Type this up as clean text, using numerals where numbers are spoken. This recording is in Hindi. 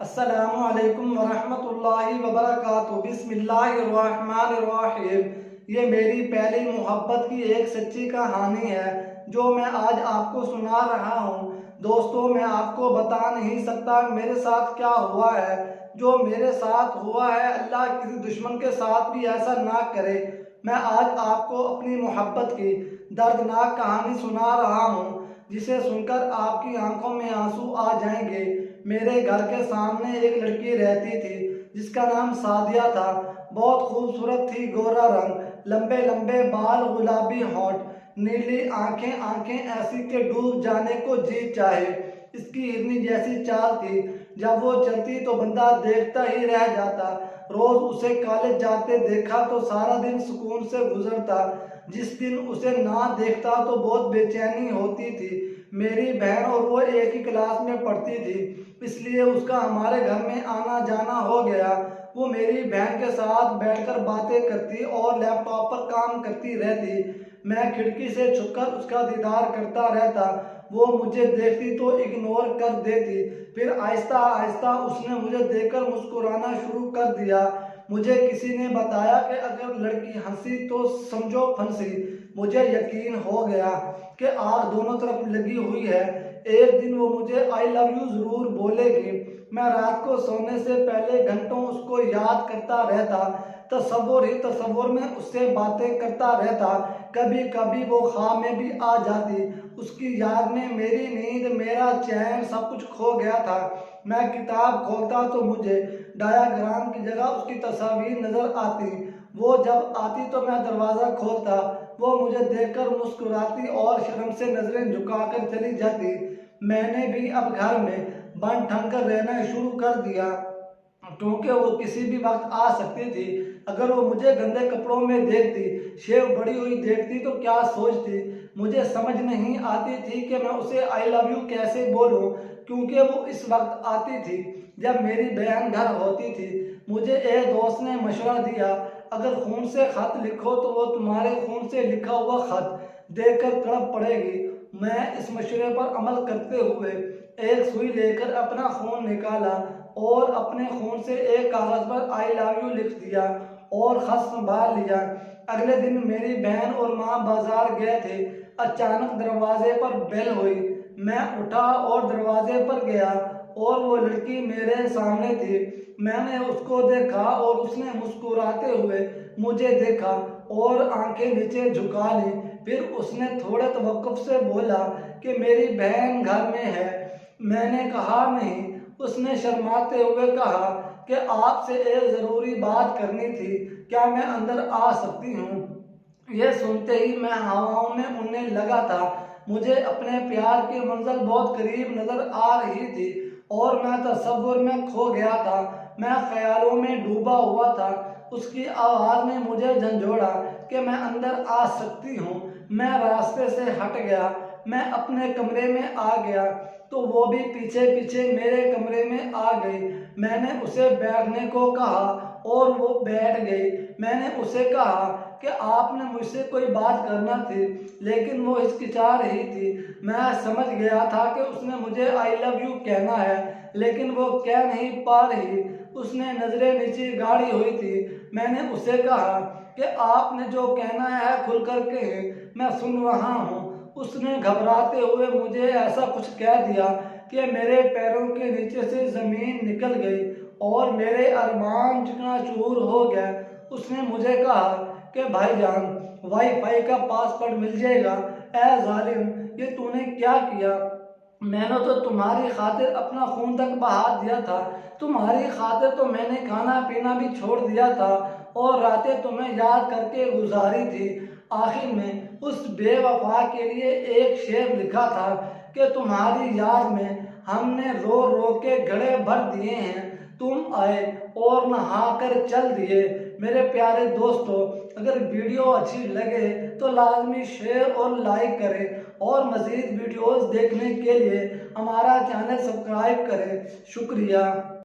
अस्सलामुअलैकुम वरहमतुल्लाहि वबरकातुहू। बिस्मिल्लाहिर्रहमानिर्रहीम। ये मेरी पहली मोहब्बत की एक सच्ची कहानी है जो मैं आज आपको सुना रहा हूँ। दोस्तों, मैं आपको बता नहीं सकता मेरे साथ क्या हुआ है। जो मेरे साथ हुआ है, अल्लाह किसी दुश्मन के साथ भी ऐसा ना करे। मैं आज आपको अपनी मोहब्बत की दर्दनाक कहानी सुना रहा हूँ, जिसे सुनकर आपकी आंखों में आंसू आ जाएंगे। मेरे घर के सामने एक लड़की रहती थी जिसका नाम सादिया था। बहुत खूबसूरत थी, गोरा रंग, लंबे लंबे बाल, गुलाबी होंठ, नीली आंखें आंखें ऐसी कि डूब जाने को जी चाहे। इसकी हिरनी जैसी चाल थी, जब वो चलती तो बंदा देखता ही रह जाता। रोज उसे कॉलेज जाते देखा तो सारा दिन सुकून से गुजरता। जिस दिन उसे ना देखता तो बहुत बेचैनी होती थी। मेरी बहन और वो एक ही क्लास में पढ़ती थी, इसलिए उसका हमारे घर में आना जाना हो गया। वो मेरी बहन के साथ बैठकर बातें करती और लैपटॉप पर काम करती रहती। मैं खिड़की से छुपकर उसका दीदार करता रहता। वो मुझे देखती तो इग्नोर कर देती, फिर आहिस्ता आहिस्ता उसने मुझे देखकर मुस्कुराना शुरू कर दिया। मुझे किसी ने बताया कि अगर लड़की हंसी तो समझो फंसी। मुझे यकीन हो गया कि आग दोनों तरफ लगी हुई है। एक दिन वो मुझे आई लव यू जरूर बोलेगी। मैं रात को सोने से पहले घंटों उसको याद करता रहता। तसव्वुर ही तसव्वुर में उससे बातें करता रहता। कभी कभी वो ख्वाब में भी आ जाती। उसकी याद में मेरी नींद, मेरा चैन, सब कुछ खो गया था। मैं किताब खोलता तो मुझे डायग्राम की जगह उसकी तस्वीर नजर आती। वो जब आती तो मैं दरवाज़ा खोलता। वो मुझे देखकर मुस्कुराती और शर्म से नजरें झुकाकर चली जाती। मैंने भी अब घर में बन ठन कर रहना शुरू कर दिया, क्योंकि वो किसी भी वक्त आ सकती थी। अगर वो मुझे गंदे कपड़ों में देखती, शेव बड़ी हुई देखती तो क्या सोचती। मुझे समझ नहीं आती थी कि मैं उसे आई लव यू कैसे बोलूं, क्योंकि वो इस वक्त आती थी जब मेरी बहन घर होती थी। मुझे एक दोस्त ने मशवरा दिया, अगर खून से खत लिखो तो वो तुम्हारे खून से लिखा हुआ खत देखकर तड़प पड़ेगी। मैं इस मशवरे पर अमल करते हुए एक सुई लेकर अपना खून निकाला और अपने खून से एक कागज पर आई लव यू लिख दिया और खत संभाल लिया। अगले दिन मेरी बहन और माँ बाजार गए थे। अचानक दरवाजे पर बेल हुई। मैं उठा और दरवाजे पर गया और वो लड़की मेरे सामने थी। मैंने उसको देखा और उसने मुस्कुराते हुए मुझे देखा और आंखें नीचे झुका ली। फिर उसने थोड़े तवक्कुफ से बोला कि मेरी बहन घर में है। मैंने कहा नहीं। उसने शर्माते हुए कहा कि आपसे एक ज़रूरी बात करनी थी, क्या मैं अंदर आ सकती हूँ। यह सुनते ही मैं हवाओं में उड़ने लगा था। मुझे अपने प्यार की मंजिल बहुत करीब नजर आ रही थी और मैं तसव्वुर में खो गया था। मैं ख्यालों में डूबा हुआ था। उसकी आवाज़ ने मुझे झंझोड़ा कि मैं अंदर आ सकती हूँ। मैं रास्ते से हट गया। मैं अपने कमरे में आ गया तो वो भी पीछे पीछे मेरे कमरे में आ गई। मैंने उसे बैठने को कहा और वो बैठ गई। मैंने उसे कहा कि आपने मुझसे कोई बात करना थी, लेकिन वो हिचकिचा रही थी। मैं समझ गया था कि उसने मुझे आई लव यू कहना है, लेकिन वो कह नहीं पा रही। उसने नजरें नीचे गाड़ी हुई थी। मैंने उसे कहा कि आपने जो कहना है खुल कर कहें, मैं सुन रहा हूँ। उसने घबराते हुए मुझे ऐसा कुछ कह दिया कि मेरे पैरों के नीचे से जमीन निकल गई और मेरे अरमान चकनाचूर हो गए। उसने मुझे कहा कि भाईजान, वाईफाई का पासवर्ड मिल जाएगा। ऐ जालिम, ये तूने क्या किया। मैंने तो तुम्हारी खातिर अपना खून तक बहा दिया था। तुम्हारी खातिर तो मैंने खाना पीना भी छोड़ दिया था और रातें तुम्हें याद करके गुजारी थी। आखिर में उस बेवफा के लिए एक शेर लिखा था कि तुम्हारी याद में हमने रो रो के घड़े भर दिए हैं, तुम आए और नहा कर चल दिए। मेरे प्यारे दोस्तों, अगर वीडियो अच्छी लगे तो लाजमी शेयर और लाइक करें और मज़ीद वीडियोस देखने के लिए हमारा चैनल सब्सक्राइब करें। शुक्रिया।